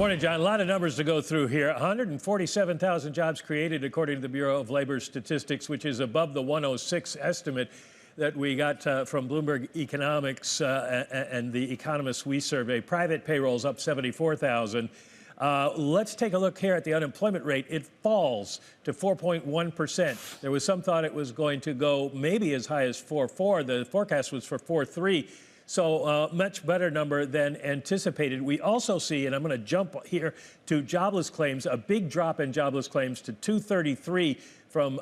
Morning, John. A lot of numbers to go through here. 147,000 jobs created, according to the Bureau of Labor Statistics, which is above the 106 estimate that we got from Bloomberg Economics and the economists we survey. Private payrolls up 74,000. Let's take a look here at the unemployment rate. It falls to 4.1%. There was some thought it was going to go maybe as high as 4.4. The forecast was for 4.3. So much better number than anticipated. We also see, and I'm going to jump here to jobless claims, a big drop in jobless claims to 233 from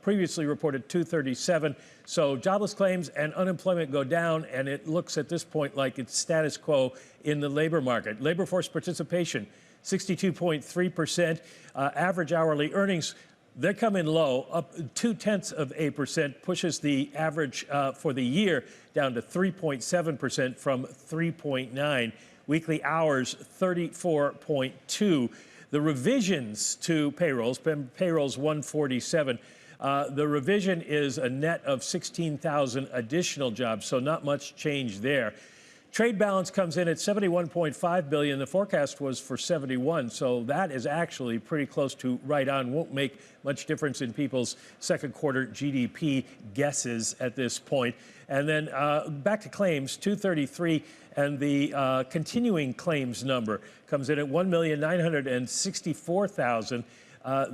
previously reported 237. So jobless claims and unemployment go down, and it looks at this point like it's status quo in the labor market. Labor force participation, 62.3%. Average hourly earnings, they come in low, up 0.2%, pushes the average for the year down to 3.7% from 3.9. Weekly hours, 34.2. The revisions to payrolls 147. The revision is a net of 16,000 additional jobs, so not much change there. Trade balance comes in at $71.5 billion. The forecast was for 71, so that is actually pretty close to right on. Won't make much difference in people's second quarter GDP guesses at this point. And then back to claims, 233, and the continuing claims number comes in at 1,964,000.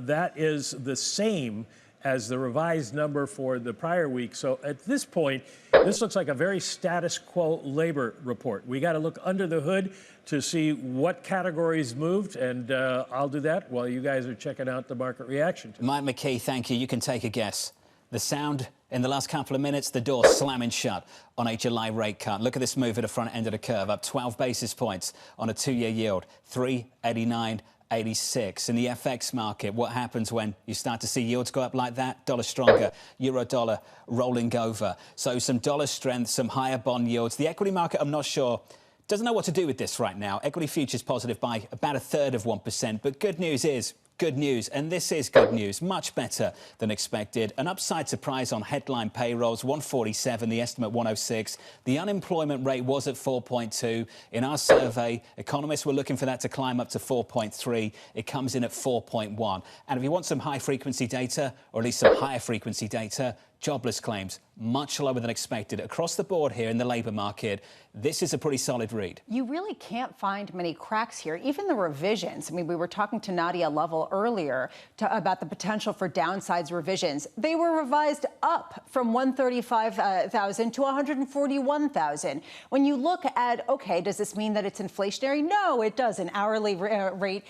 That is the same as the revised number for the prior week. So at this point, this looks like a very status quo labor report. We got to look under the hood to see what categories moved, and I'll do that while you guys are checking out the market reaction. Mike McKee, thank you. You can take a guess. The sound in the last couple of minutes, the door slamming shut on a July rate cut. Look at this move at the front end of the curve, up 12 basis points on a two-year yield, 3.8986. In the FX market, what happens when you start to see yields go up like that? Dollar stronger, euro dollar rolling over. So some dollar strength, some higher bond yields. The equity market, I'm not sure, doesn't know what to do with this right now. Equity futures positive by about 1/3 of 1%. But good news is good news, and this is good news, much better than expected. An upside surprise on headline payrolls, 147, the estimate 106. The unemployment rate was at 4.2. In our survey, economists were looking for that to climb up to 4.3. It comes in at 4.1. And if you want some high-frequency data, or at least some higher-frequency data, jobless claims, much lower than expected. Across the board here in the labour market, this is a pretty solid read. You really can't find many cracks here. Even the revisions. I mean, we were talking to Nadia Lovell earlier about the potential for downsides revisions. They were revised up from 135,000 to 141,000. When you look at, okay, does this mean that it's inflationary? No, it doesn't. Hourly rate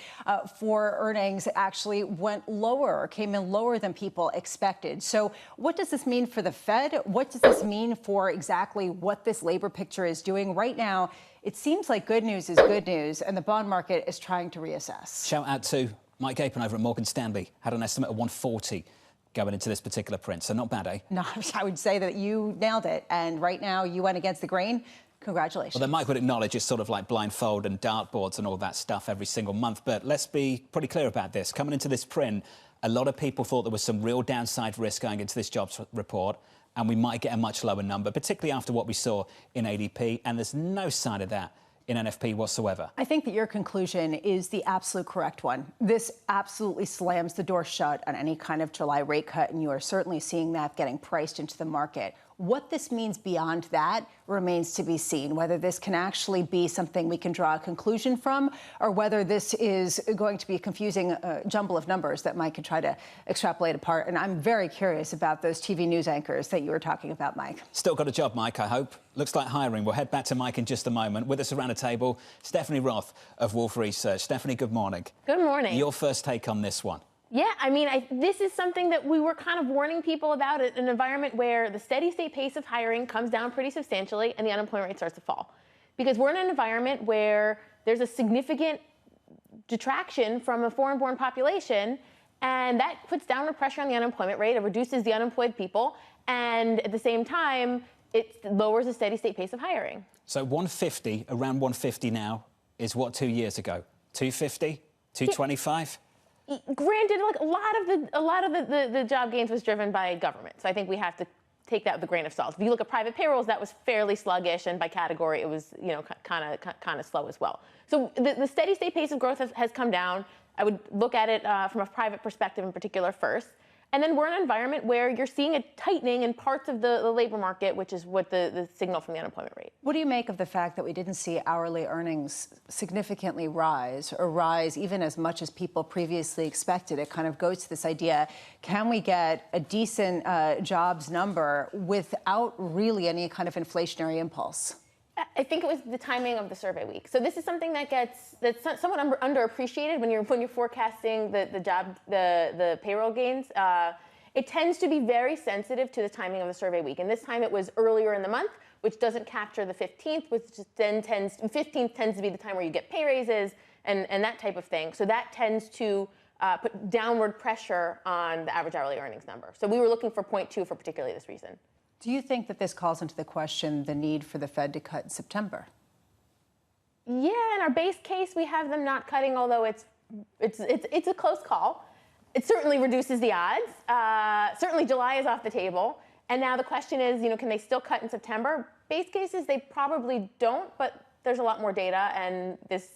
for earnings actually went lower, came in lower than people expected. So what does this mean for the Fed? What does this mean for exactly what this labor picture is doing right now? It seems like good news is good news, and the bond market is trying to reassess. Shout out to Mike Gapen over at Morgan Stanley. Had an estimate of 140 going into this particular print, so not bad, eh? No, I would say that you nailed it, and right now you went against the grain. Congratulations. Well, then Mike would acknowledge it's sort of like blindfold and dartboards and all that stuff every single month, but let's be pretty clear about this. Coming into this print, a lot of people thought there was some real downside risk going into this jobs report, and we might get a much lower number, particularly after what we saw in ADP, and there's no sign of that in NFP whatsoever. I think that your conclusion is the absolute correct one. This absolutely slams the door shut on any kind of July rate cut, and you are certainly seeing that getting priced into the market. What this means beyond that remains to be seen, whether this can actually be something we can draw a conclusion from, or whether this is going to be a confusing jumble of numbers that Mike could try to extrapolate apart. And I'm very curious about those TV news anchors that you were talking about, Mike. Still got a job, Mike, I hope. Looks like hiring. We'll head back to Mike in just a moment. With us around the table, Stephanie Roth of Wolf Research. Stephanie, good morning. Good morning. Your first take on this one. Yeah, I mean, this is something that we were kind of warning people about, an environment where the steady state pace of hiring comes down pretty substantially and the unemployment rate starts to fall. Because we're in an environment where there's a significant detraction from a foreign-born population, and that puts downward pressure on the unemployment rate. It reduces the unemployed people, and at the same time, it lowers the steady state pace of hiring. So 150, around 150 now, is what 2 years ago? 250? 225? Granted, like a lot of the job gains was driven by government, so I think we have to take that with a grain of salt. If you look at private payrolls, that was fairly sluggish, and by category, it was kind of slow as well. So the steady state pace of growth has come down. I would look at it from a private perspective in particular first. And then we're in an environment where you're seeing a tightening in parts of the labor market, which is what the signal from the unemployment rate. What do you make of the fact that we didn't see hourly earnings significantly rise, or rise even as much as people previously expected? It kind of goes to this idea, can we get a decent jobs number without really any kind of inflationary impulse? I think it was the timing of the survey week. So this is something that's somewhat underappreciated when you're forecasting the payroll gains. It tends to be very sensitive to the timing of the survey week, and this time it was earlier in the month, which doesn't capture the 15th, which then 15th tends to be the time where you get pay raises and that type of thing. So that tends to put downward pressure on the average hourly earnings number. So we were looking for 0.2 for particularly this reason. Do you think that this calls into the question the need for the Fed to cut in September? Yeah, in our base case, we have them not cutting, although it's a close call. It certainly reduces the odds. Certainly July is off the table. And now the question is, can they still cut in September? Base cases, they probably don't, but there's a lot more data, and this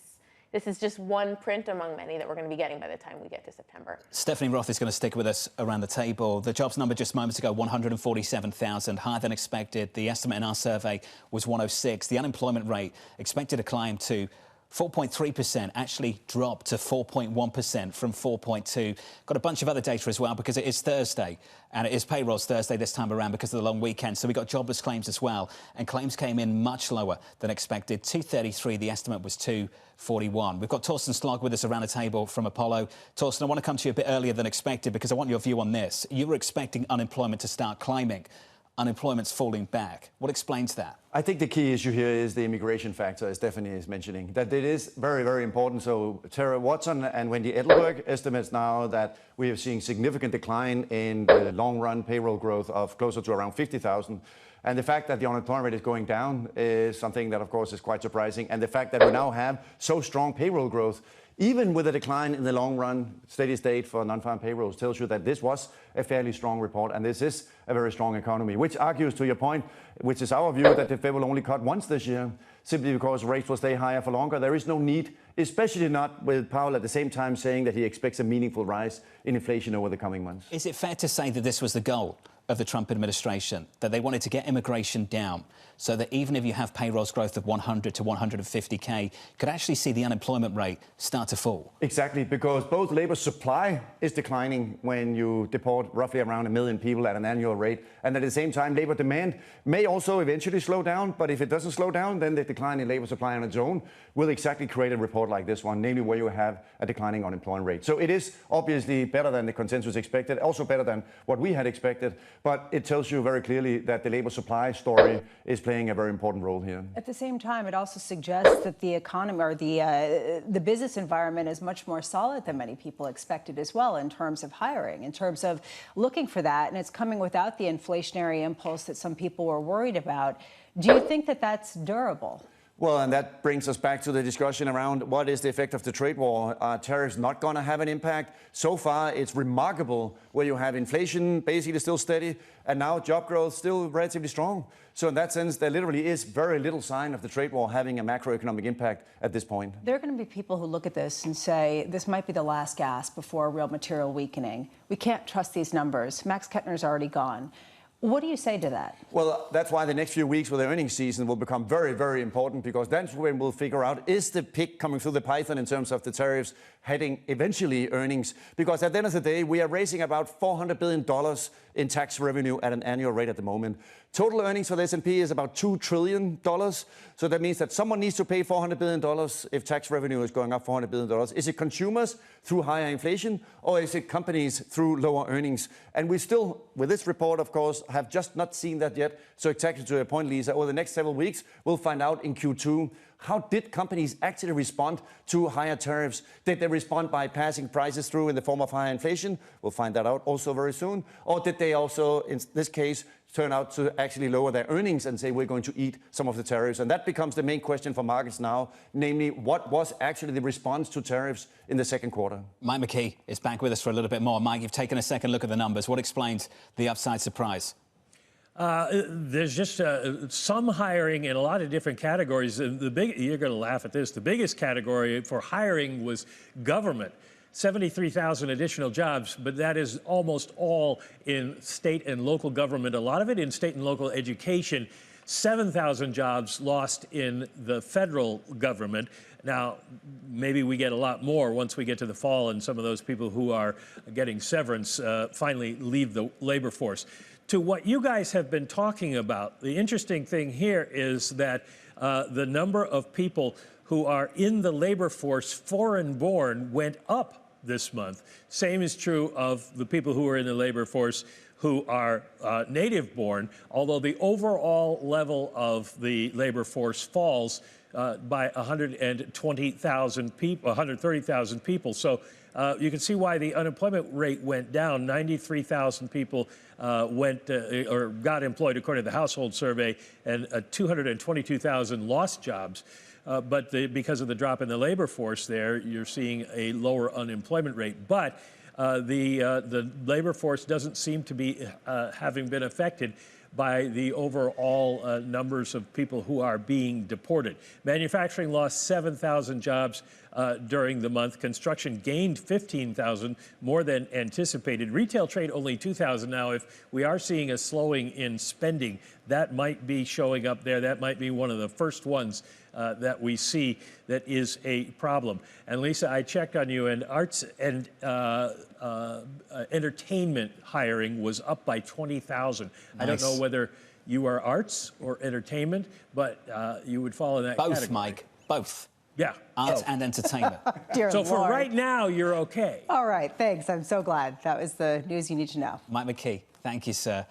is just one print among many that we're going to be getting by the time we get to September. Stephanie Roth is going to stick with us around the table. The jobs number just moments ago, 147,000, higher than expected. The estimate in our survey was 106. The unemployment rate expected to climb to 4.3%, actually dropped to 4.1% from 4.2. Got a bunch of other data as well because it is Thursday, and it is payrolls Thursday this time around because of the long weekend. So we got jobless claims as well, and claims came in much lower than expected. 233, the estimate was 241. We've got Torsten Slog with us around the table from Apollo. Torsten, I want to come to you a bit earlier than expected because I want your view on this. You were expecting unemployment to start climbing. Unemployment's falling back. What explains that? I think the key issue here is the immigration factor, as Stephanie is mentioning, that it is very, very important. So Tara Watson and Wendy Edelberg estimates now that we are seeing significant decline in the long-run payroll growth of closer to around 50,000. And the fact that the unemployment rate is going down is something that, of course, is quite surprising. And the fact that we now have so strong payroll growth, even with a decline in the long-run steady state for non-farm payrolls, tells you that this was a fairly strong report, and this is a very strong economy, which argues to your point, which is our view, that the Fed will only cut once this year, simply because rates will stay higher for longer. There is no need, especially not with Powell at the same time saying that he expects a meaningful rise in inflation over the coming months. Is it fair to say that this was the goal of the Trump administration, that they wanted to get immigration down so that even if you have payrolls growth of 100 to 150K, could actually see the unemployment rate start to fall? Exactly, because both labor supply is declining when you deport roughly around 1 million people at an annual rate, and at the same time labor demand may also eventually slow down, but if it doesn't slow down, then the decline in labor supply on its own will exactly create a report like this one, namely where you have a declining unemployment rate. So it is obviously better than the consensus expected, also better than what we had expected, but it tells you very clearly that the labor supply story is playing a very important role here. At the same time, it also suggests that the economy or the business environment is much more solid than many people expected as well in terms of hiring, in terms of looking for that, and it's coming without the inflationary impulse that some people were worried about. Do you think that that's durable? Well, and that brings us back to the discussion around what is the effect of the trade war. Are tariffs not going to have an impact? So far, it's remarkable where you have inflation basically still steady and now job growth still relatively strong. So in that sense, there literally is very little sign of the trade war having a macroeconomic impact at this point. There are going to be people who look at this and say, this might be the last gasp before a real material weakening. We can't trust these numbers. Max Kettner's already gone. What do you say to that? Well, that's why the next few weeks with the earnings season will become very, very important, because that's when we'll figure out, is the pig coming through the python in terms of the tariffs heading eventually earnings? Because at the end of the day, we are raising about $400 billion in tax revenue at an annual rate at the moment. Total earnings for the S&P is about $2 trillion. So that means that someone needs to pay $400 billion if tax revenue is going up $400 billion. Is it consumers through higher inflation, or is it companies through lower earnings? And we still, with this report, of course, have just not seen that yet. So exactly to your point, Lisa, over the next several weeks, we'll find out in Q2, how did companies actually respond to higher tariffs? Did they respond by passing prices through in the form of higher inflation? We'll find that out also very soon. Or did they also, in this case, turn out to actually lower their earnings and say we're going to eat some of the tariffs? And that becomes the main question for markets now, namely what was actually the response to tariffs in the second quarter? Mike McKee is back with us for a little bit more. Mike, you've taken a second look at the numbers. What explains the upside surprise? There's just some hiring in a lot of different categories. You're going to laugh at this. The biggest category for hiring was government. 73,000 additional jobs, but that is almost all in state and local government, a lot of it in state and local education. 7,000 jobs lost in the federal government. Now, maybe we get a lot more once we get to the fall and some of those people who are getting severance finally leave the labor force. To what you guys have been talking about, the interesting thing here is that the number of people who are in the labor force, foreign-born, went up this month. Same is true of the people who are in the labor force who are native-born, although the overall level of the labor force falls by 120,000 people, 130,000 people. So you can see why the unemployment rate went down. 93,000 people or got employed according to the household survey, and 222,000 lost jobs. But because of the drop in the labor force there, you're seeing a lower unemployment rate. But the labor force doesn't seem to be having been affected by the overall numbers of people who are being deported. Manufacturing lost 7,000 jobs during the month. Construction gained 15,000, more than anticipated. Retail trade only 2,000. Now, if we are seeing a slowing in spending, that might be showing up there. That might be one of the first ones that we see that is a problem. And Lisa, I checked on you, and arts and entertainment hiring was up by 20,000. Nice. I don't know whether you are arts or entertainment, but you would fall in that both, category. Mike, both. Yeah. Arts and entertainment. Dear so Lord. For right now, you're okay. All right, thanks. I'm so glad. That was the news you need to know. Mike McKee, thank you, sir.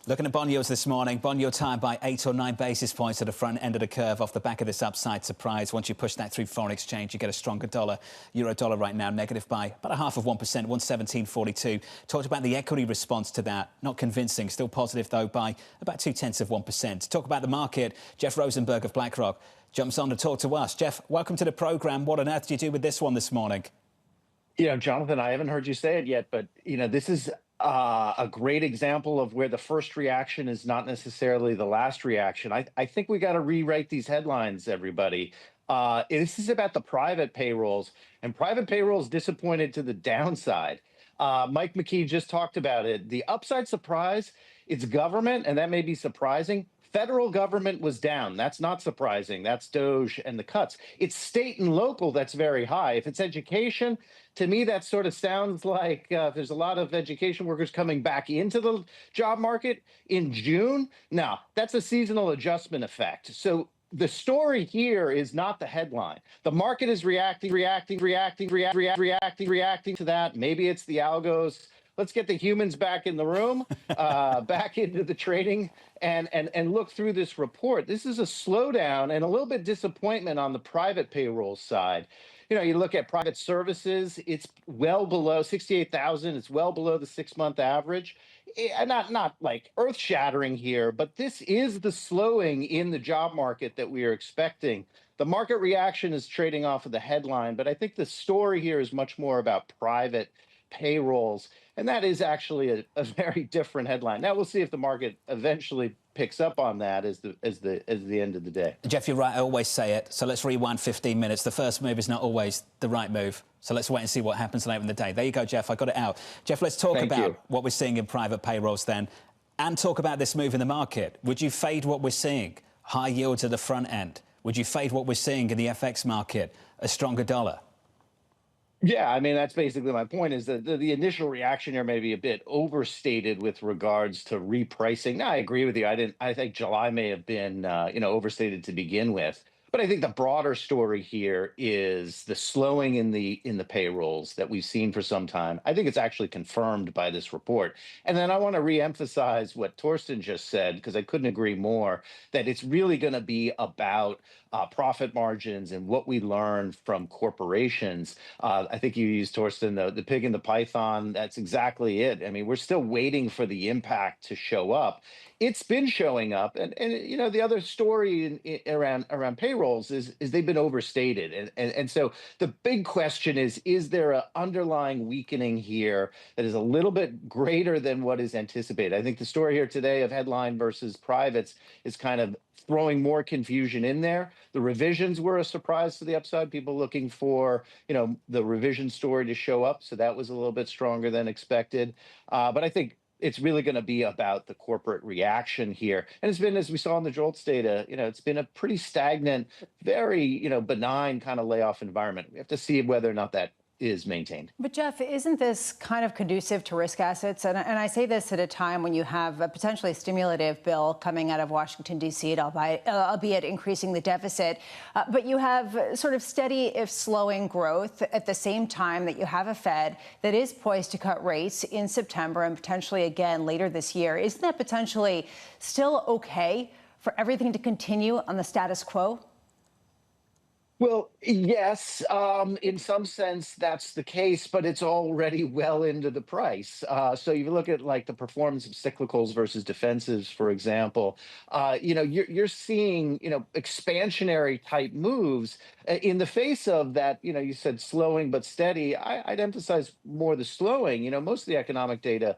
Looking at bond yields this morning, bond yields higher by 8 or 9 basis points at the front end of the curve off the back of this upside surprise. Once you push that through foreign exchange, you get a stronger dollar. Euro dollar right now negative by about 0.5%, 117.42. Talked about the equity response to that. Not convincing. Still positive, though, by about 0.2%. Talk about the market. Jeff Rosenberg of BlackRock jumps on to talk to us. Jeff, welcome to the program. What on earth did you do with this one this morning? You know, Jonathan, I haven't heard you say it yet, but, you know, this is a great example of where the first reaction is not necessarily the last reaction. I think we got to rewrite these headlines, everybody. This is about the private payrolls, and private payrolls disappointed to the downside. Mike McKee just talked about it. The upside surprise, it's government, and that may be surprising. Federal government was down. That's not surprising. That's DOGE and the cuts. It's state and local that's very high. If it's education, to me, that sort of sounds like there's a lot of education workers coming back into the job market in June. No, that's a seasonal adjustment effect. So the story here is not the headline. The market is reacting to that. Maybe it's the algos. Let's get the humans back in the room, back into the trading, and look through this report. This is a slowdown and a little bit disappointment on the private payroll side. You know, you look at private services, it's well below 68,000. It's well below the 6-month average. Not like earth-shattering here, but this is the slowing in the job market that we are expecting. The market reaction is trading off of the headline, but I think the story here is much more about private payrolls, and that is actually a very different headline. Now we'll see if the market eventually picks up on that as the end of the day. Jeff, you're right. I always say it. So let's rewind 15 minutes. The first move is not always the right move. So let's wait and see what happens later in the day. There you go, Jeff. I got it out. Jeff, let's talk about what we're seeing in private payrolls then, and talk about this move in the market. Would you fade what we're seeing? High yields at the front end. Would you fade what we're seeing in the FX market? A stronger dollar? Yeah, I mean, that's basically my point, is that the initial reaction here may be a bit overstated with regards to repricing. Now, I agree with you. I think July may have been, overstated to begin with. But I think the broader story here is the slowing in the payrolls that we've seen for some time. I think it's actually confirmed by this report. And then I want to reemphasize what Torsten just said, because I couldn't agree more, that it's really going to be about profit margins and what we learn from corporations. I think you used, Torsten, the pig and the python. That's exactly it. I mean, we're still waiting for the impact to show up. It's been showing up, and you know, the other story around payrolls is they've been overstated, and so the big question is there an underlying weakening here that is a little bit greater than what is anticipated? I think the story here today of headline versus privates is kind of throwing more confusion in there. The revisions were a surprise to the upside. People looking for, you know, the revision story to show up, so that was a little bit stronger than expected. But I think it's really going to be about the corporate reaction here. And it's been, as we saw in the JOLTS data, you know, it's been a pretty stagnant, very, you know, benign kind of layoff environment. We have to see whether or not that is maintained. But Jeff, isn't this kind of conducive to risk assets? And I say this at a time when you have a potentially stimulative bill coming out of Washington, D.C., albeit increasing the deficit. But you have sort of steady, if slowing, growth at the same time that you have a Fed that is poised to cut rates in September and potentially again later this year. Isn't that potentially still okay for everything to continue on the status quo? Well, yes, in some sense that's the case, but it's already well into the price. So you look at like the performance of cyclicals versus defensives, for example. You know, you're seeing, you know, expansionary type moves in the face of that. You know, you said slowing but steady. I'd emphasize more the slowing. You know, most of the economic data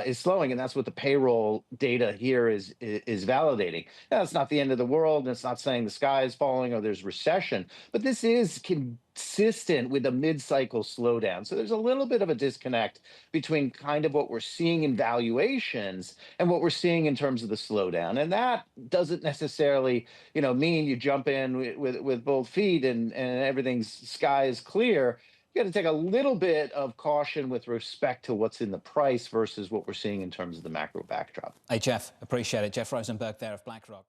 is slowing, and that's what the payroll data here is validating. Now, it's not the end of the world, and it's not saying the sky is falling or there's recession, but this is consistent with a mid-cycle slowdown. So there's a little bit of a disconnect between kind of what we're seeing in valuations and what we're seeing in terms of the slowdown, and that doesn't necessarily, you know, mean you jump in with both feet and everything's sky is clear. You got to take a little bit of caution with respect to what's in the price versus what we're seeing in terms of the macro backdrop. Hey, Jeff, appreciate it. Jeff Rosenberg there of BlackRock.